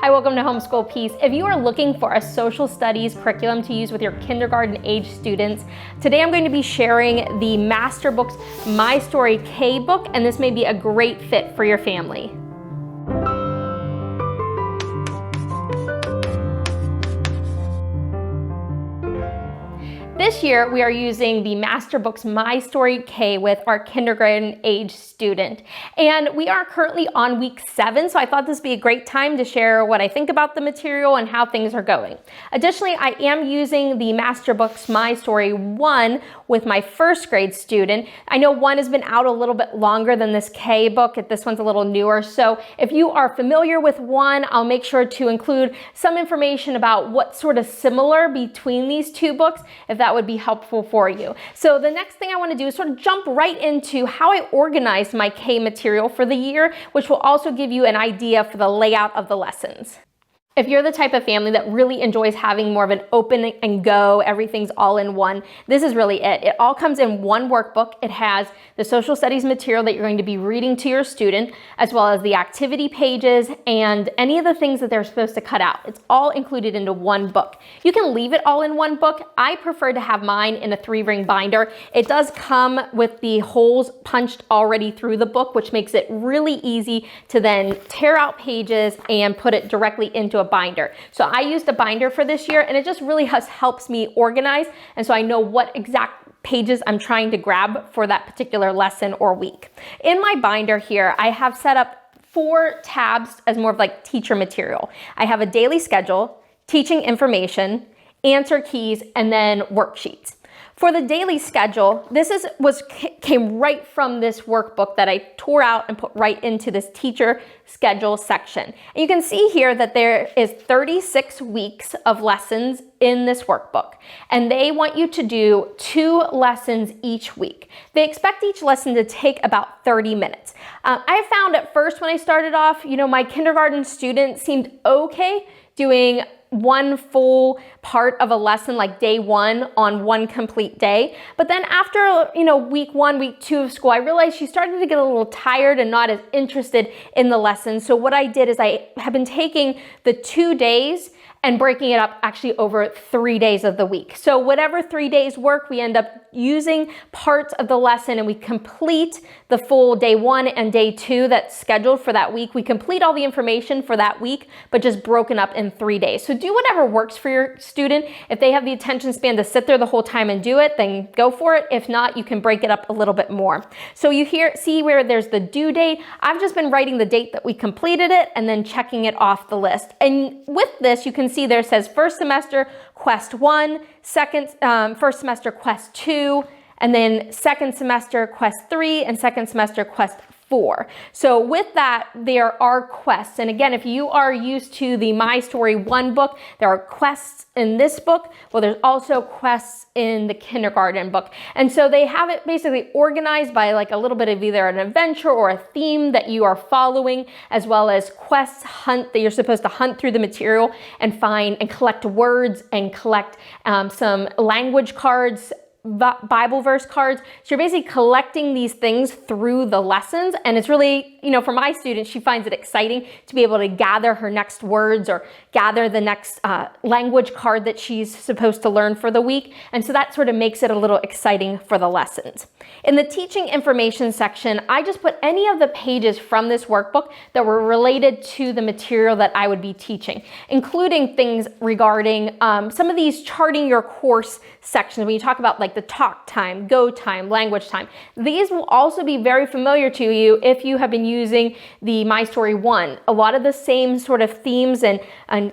Hi, welcome to Homeschool Peace. If you are looking for a social studies curriculum to use with your kindergarten age students, today I'm going to be sharing the Master Books My Story K book, and this may be a great fit for your family. This year, we are using the Master Books My Story K with our kindergarten age student. And we are currently on week 7, so I thought this would be a great time to share what I think about the material and how things are going. Additionally, I am using the Master Books My Story 1 with my first grade student. I know 1 has been out a little bit longer than this K book. This one's a little newer. So if you are familiar with 1, I'll make sure to include some information about what's sort of similar between these two books, if that would be helpful for you. So the next thing I want to do is sort of jump right into how I organized my K material for the year, which will also give you an idea for the layout of the lessons. If you're the type of family that really enjoys having more of an open and go, everything's all in one, this is really it. It all comes in one workbook. It has the social studies material that you're going to be reading to your student, as well as the activity pages and any of the things that they're supposed to cut out. It's all included into one book. You can leave it all in one book. I prefer to have mine in a 3-ring binder. It does come with the holes punched already through the book, which makes it really easy to then tear out pages and put it directly into a binder. So I used a binder for this year, and it just really helps me organize, and so I know what exact pages I'm trying to grab for that particular lesson or week. In my binder here, I have set up 4 tabs as more of like teacher material. I have a daily schedule, teaching information, answer keys, and then worksheets. For the daily schedule, this came right from this workbook that I tore out and put right into this teacher schedule section. And you can see here that there is 36 weeks of lessons in this workbook, and they want you to do 2 lessons each week. They expect each lesson to take about 30 minutes. I found at first when I started off, my kindergarten student seemed okay doing 1 full part of a lesson like day 1 on 1 complete day. But then after, week 1, week 2 of school, I realized she started to get a little tired and not as interested in the lesson. So what I did is I have been taking the 2 days and breaking it up actually over 3 days of the week. So whatever 3 days work, we end up using parts of the lesson and we complete the full day 1 and day 2 that's scheduled for that week. We complete all the information for that week, but just broken up in 3 days. So do whatever works for your student. If they have the attention span to sit there the whole time and do it, then go for it. If not, you can break it up a little bit more. So you see where there's the due date. I've just been writing the date that we completed it and then checking it off the list. And with this, you can see there says first semester quest 1, first semester quest 2, and then second semester quest 3, and second semester quest 4. So with that, there are quests. And again, if you are used to the My Story 1 book, there are quests in this book. Well, there's also quests in the kindergarten book. And so they have it basically organized by like a little bit of either an adventure or a theme that you are following, as well as quests hunt that you're supposed to hunt through the material and find and collect words and collect some language cards, Bible verse cards. So you're basically collecting these things through the lessons, and it's really, for my student, she finds it exciting to be able to gather her next words or gather the next language card that she's supposed to learn for the week, and so that sort of makes it a little exciting for the lessons. In the teaching information section, I just put any of the pages from this workbook that were related to the material that I would be teaching, including things regarding some of these charting your course sections when you talk about like the talk time, go time, language time. These will also be very familiar to you if you have been using the My Story 1. A lot of the same sort of themes and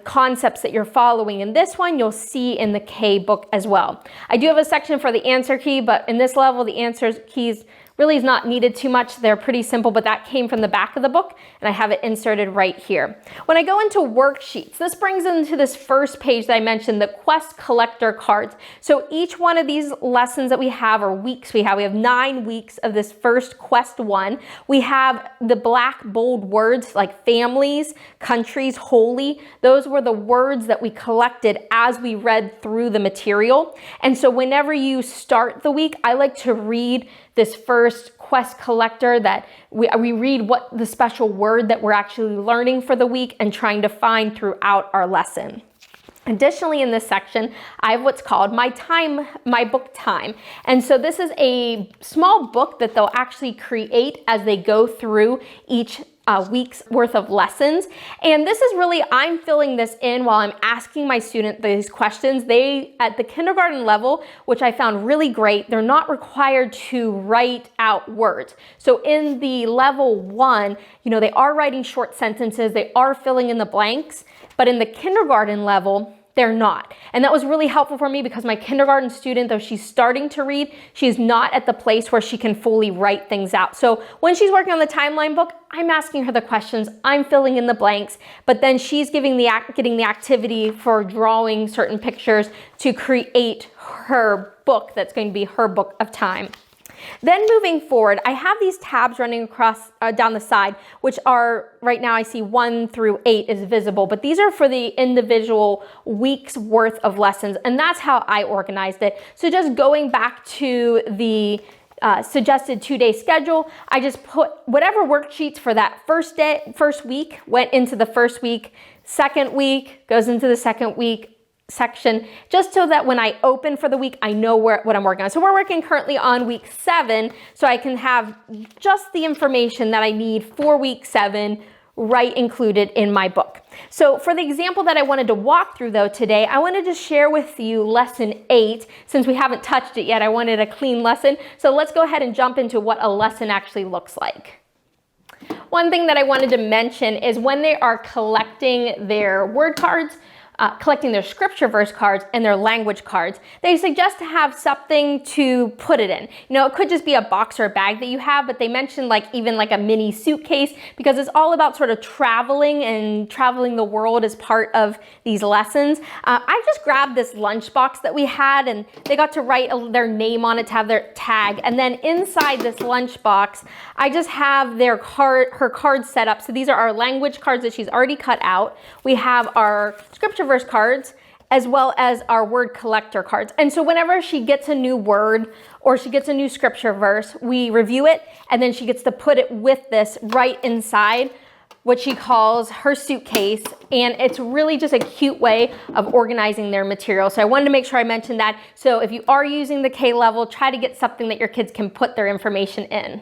concepts that you're following in this one, you'll see in the K book as well. I do have a section for the answer key, but in this level, the answer keys really is not needed too much. They're pretty simple, but that came from the back of the book, and I have it inserted right here. When I go into worksheets, this brings into this first page that I mentioned, the quest collector cards. So each one of these lessons that we have, or weeks we have 9 weeks of this first quest 1. We have the black bold words like families, countries, holy. Those were the words that we collected as we read through the material. And so whenever you start the week, I like to read this first first quest collector that we read what the special word that we're actually learning for the week and trying to find throughout our lesson. Additionally, in this section, I have what's called my book time. And so this is a small book that they'll actually create as they go through each week's worth of lessons. And this is really, I'm filling this in while I'm asking my student these questions. They, at the kindergarten level, which I found really great, they're not required to write out words. So in the level 1, they are writing short sentences, they are filling in the blanks, but in the kindergarten level, they're not. And that was really helpful for me because my kindergarten student, though she's starting to read, she's not at the place where she can fully write things out. So when she's working on the timeline book, I'm asking her the questions, I'm filling in the blanks, but then she's getting the activity for drawing certain pictures to create her book that's going to be her book of time. Then moving forward, I have these tabs running across down the side, which are, right now I see 1 through 8 is visible, but these are for the individual week's worth of lessons, and that's how I organized it. So just going back to the suggested 2-day schedule, I just put whatever worksheets for that first week went into the first week, second week goes into the second week section, just so that when I open for the week, I know what I'm working on. So we're working currently on week 7, so I can have just the information that I need for week 7 right included in my book. So for the example that I wanted to walk through though today, I wanted to share with you lesson 8. Since we haven't touched it yet, I wanted a clean lesson. So let's go ahead and jump into what a lesson actually looks like. One thing that I wanted to mention is when they are collecting their word cards, collecting their scripture verse cards and their language cards, they suggest to have something to put it in. It could just be a box or a bag that you have, but they mentioned even like a mini suitcase because it's all about sort of traveling and traveling the world as part of these lessons. I just grabbed this lunchbox that we had and they got to write their name on it to have their tag. And then inside this lunchbox, I just have her cards set up. So these are our language cards that she's already cut out. We have our scripture verse cards as well as our word collector cards. And so whenever she gets a new word or she gets a new scripture verse, we review it and then she gets to put it with this right inside what she calls her suitcase. And it's really just a cute way of organizing their material. So I wanted to make sure I mentioned that. So if you are using the K level, try to get something that your kids can put their information in.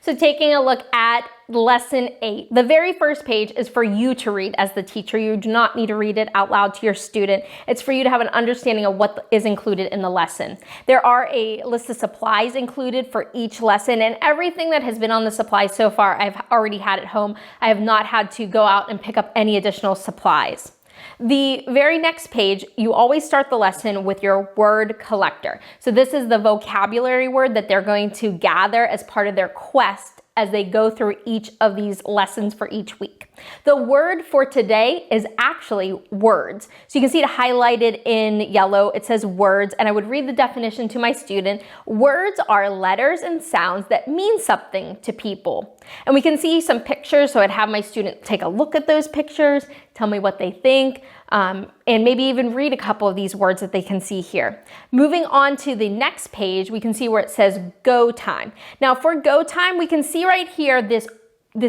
So taking a look at lesson 8, the very first page is for you to read as the teacher. You do not need to read it out loud to your student. It's for you to have an understanding of what is included in the lesson. There are a list of supplies included for each lesson, and everything that has been on the supplies so far, I've already had at home. I have not had to go out and pick up any additional supplies. The very next page, you always start the lesson with your word collector. So this is the vocabulary word that they're going to gather as part of their quest as they go through each of these lessons for each week. The word for today is actually words. So you can see it highlighted in yellow. It says words, and I would read the definition to my student. Words are letters and sounds that mean something to people. And we can see some pictures, so I'd have my student take a look at those pictures, tell me what they think, and maybe even read a couple of these words that they can see here. Moving on to the next page, we can see where it says go time. Now for go time, we can see right here this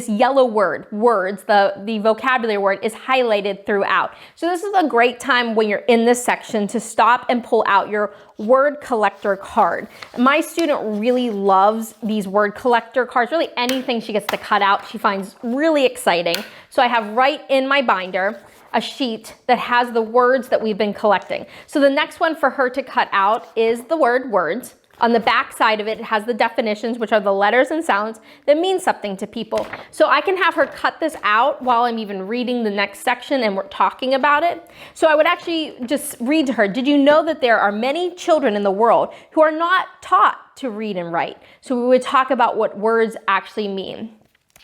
yellow word, words, the vocabulary word is highlighted throughout. So this is a great time when you're in this section to stop and pull out your word collector card. My student really loves these word collector cards. Really anything she gets to cut out, she finds really exciting. So I have right in my binder a sheet that has the words that we've been collecting. So the next one for her to cut out is the word words. On the back side of it, it has the definitions, which are the letters and sounds that mean something to people. So I can have her cut this out while I'm even reading the next section and we're talking about it. So I would actually just read to her, did you know that there are many children in the world who are not taught to read and write? So we would talk about what words actually mean.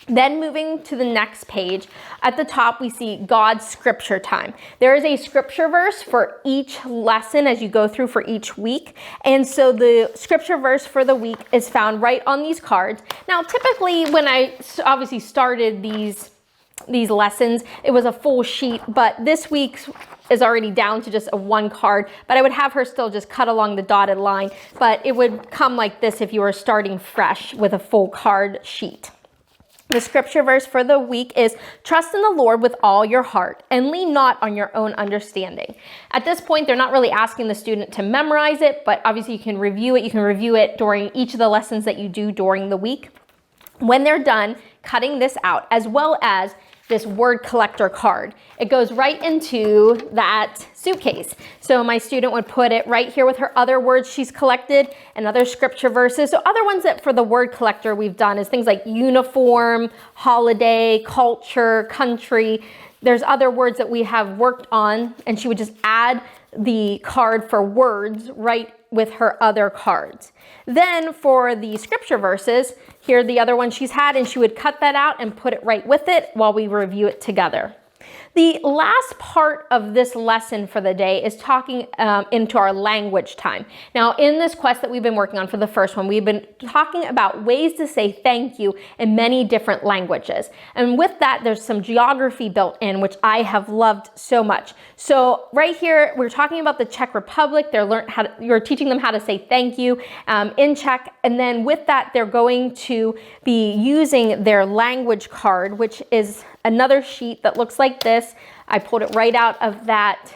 Then moving to the next page, at the top we see God's scripture time. There is a scripture verse for each lesson as you go through for each week. And so the scripture verse for the week is found right on these cards. Now typically when I obviously started these these lessons, it was a full sheet, but this week's is already down to just a 1 card, but I would have her still just cut along the dotted line, but it would come like this if you were starting fresh with a full card sheet. The scripture verse for the week is, trust in the Lord with all your heart and lean not on your own understanding. At this point, they're not really asking the student to memorize it, but obviously you can review it. You can review it during each of the lessons that you do during the week. When they're done cutting this out, as well as this word collector card, it goes right into that suitcase. So my student would put it right here with her other words she's collected and other scripture verses. So other ones that for the word collector we've done is things like uniform, holiday, culture, country. There's other words that we have worked on, and she would just add the card for words right with her other cards. Then for the scripture verses, here are the other ones she's had, and she would cut that out and put it right with it while we review it together. The last part of this lesson for the day is talking into our language time. Now, in this quest that we've been working on for the first one, we've been talking about ways to say thank you in many different languages. And with that, there's some geography built in, which I have loved so much. So right here, we're talking about the Czech Republic. You're teaching them how to say thank you in Czech. And then with that, they're going to be using their language card, which is another sheet that looks like this. I pulled it right out of that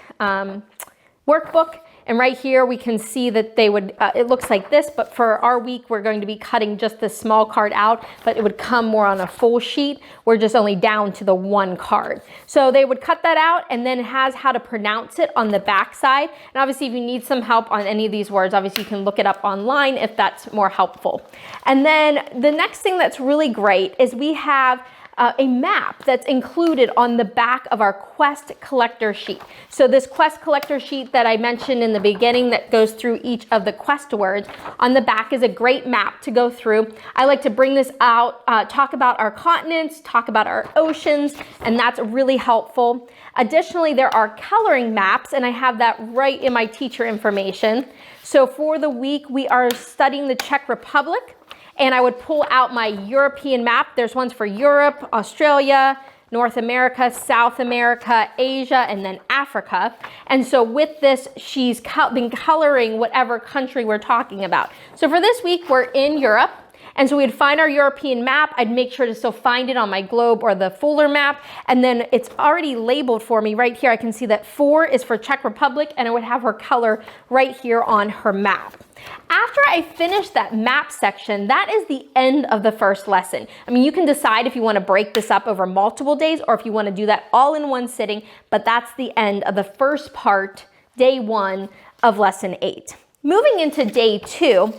workbook. And right here, we can see that they would, it looks like this, but for our week, we're going to be cutting just this small card out, but it would come more on a full sheet. We're just only down to the 1 card. So they would cut that out, and then it has how to pronounce it on the back side. And obviously, if you need some help on any of these words, obviously you can look it up online if that's more helpful. And then the next thing that's really great is we have a map that's included on the back of our quest collector sheet. So this quest collector sheet that I mentioned in the beginning that goes through each of the quest words, on the back is a great map to go through. I like to bring this out, talk about our continents, talk about our oceans, and that's really helpful. Additionally, there are coloring maps, and I have that right in my teacher information. So for the week, we are studying the Czech Republic, and I would pull out my European map. There's ones for Europe, Australia, North America, South America, Asia, and then Africa. And so with this, she's been coloring whatever country we're talking about. So for this week, we're in Europe. And so we'd find our European map. I'd make sure to still find it on my globe or the fuller map. And then it's already labeled for me right here. I can see that 4 is for Czech Republic, and I would have her color right here on her map. After I finish that map section, that is the end of the first lesson. I mean, you can decide if you want to break this up over multiple days or if you want to do that all in one sitting, but that's the end of the first part, day 1 of lesson 8. Moving into day 2,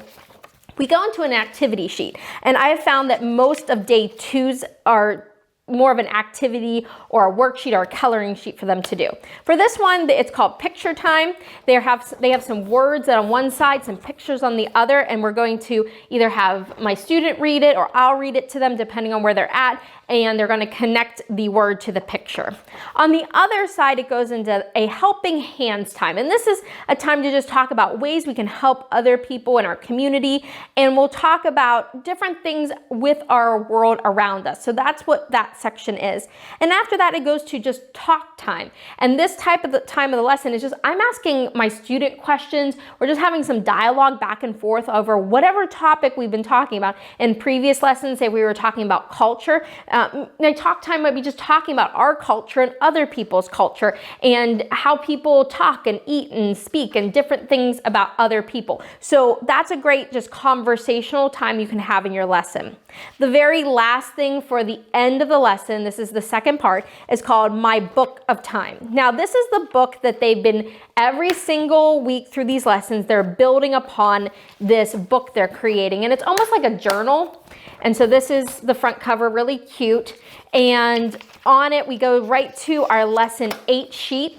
we go into an activity sheet, and I have found that most of day 2s are more of an activity or a worksheet or a coloring sheet for them to do. For this one, it's called picture time. They have some words on one side, some pictures on the other, and we're going to either have my student read it or I'll read it to them depending on where they're at, and they're going to connect the word to the picture. On the other side, it goes into a helping hands time, and this is a time to just talk about ways we can help other people in our community, and we'll talk about different things with our world around us. So that's what that section is. And after that, it goes to just talk time. And this type of the time of the lesson is just, I'm asking my student questions. We're just having some dialogue back and forth over whatever topic we've been talking about. In previous lessons, say we were talking about culture. My talk time might be just talking about our culture and other people's culture and how people talk and eat and speak and different things about other people. So that's a great just conversational time you can have in your lesson. The very last thing for the end of the lesson, this is the second part, is called My Book of Time. Now, this is the book that they've been every single week through these lessons, they're building upon this book they're creating, and it's almost like a journal. And so this is the front cover, really cute. And on it, we go right to our lesson 8 sheet.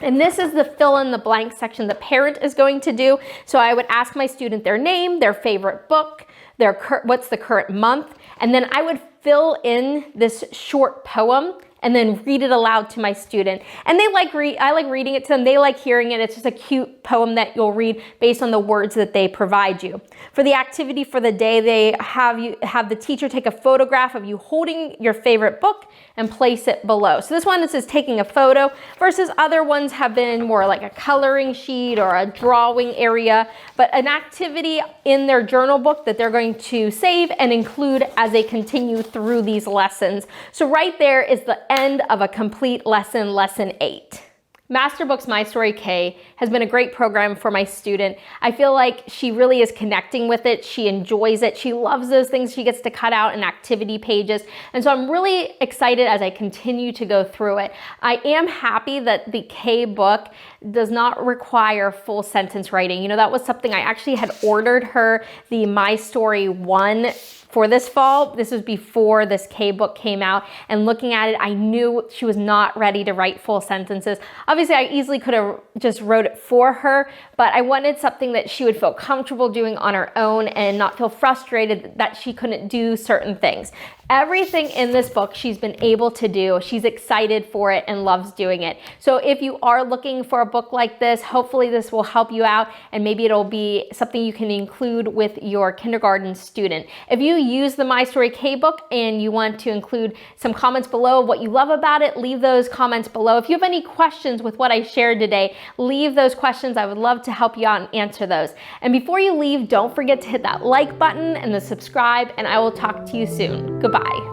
And this is the fill in the blank section the parent is going to do. So I would ask my student their name, their favorite book, what's the current month, and then I would fill in this short poem and then read it aloud to my student. And I like reading it to them. They like hearing it. It's just a cute poem that you'll read based on the words that they provide you. For the activity for the day, they have the teacher take a photograph of you holding your favorite book and place it below. So this one, this is taking a photo, versus other ones have been more like a coloring sheet or a drawing area, but an activity in their journal book that they're going to save and include as they continue through these lessons. So right there is the end of a complete lesson, lesson 8. Masterbooks My Story K has been a great program for my student. I feel like she really is connecting with it. She enjoys it. She loves those things she gets to cut out in activity pages. And so I'm really excited as I continue to go through it. I am happy that the K book does not require full sentence writing. You know, that was something I actually had ordered her the My Story 1 for this fall. This was before this K book came out, and looking at it, I knew she was not ready to write full sentences. Obviously, I easily could have just wrote it for her, but I wanted something that she would feel comfortable doing on her own and not feel frustrated that she couldn't do certain things. Everything in this book she's been able to do. She's excited for it and loves doing it. So if you are looking for a book like this, hopefully this will help you out, and maybe it'll be something you can include with your kindergarten student. If you use the My Story K book and you want to include some comments below of what you love about it, leave those comments below. If you have any questions with what I shared today, leave those questions. I would love to help you out and answer those. And before you leave, don't forget to hit that like button and the subscribe, and I will talk to you soon. Goodbye.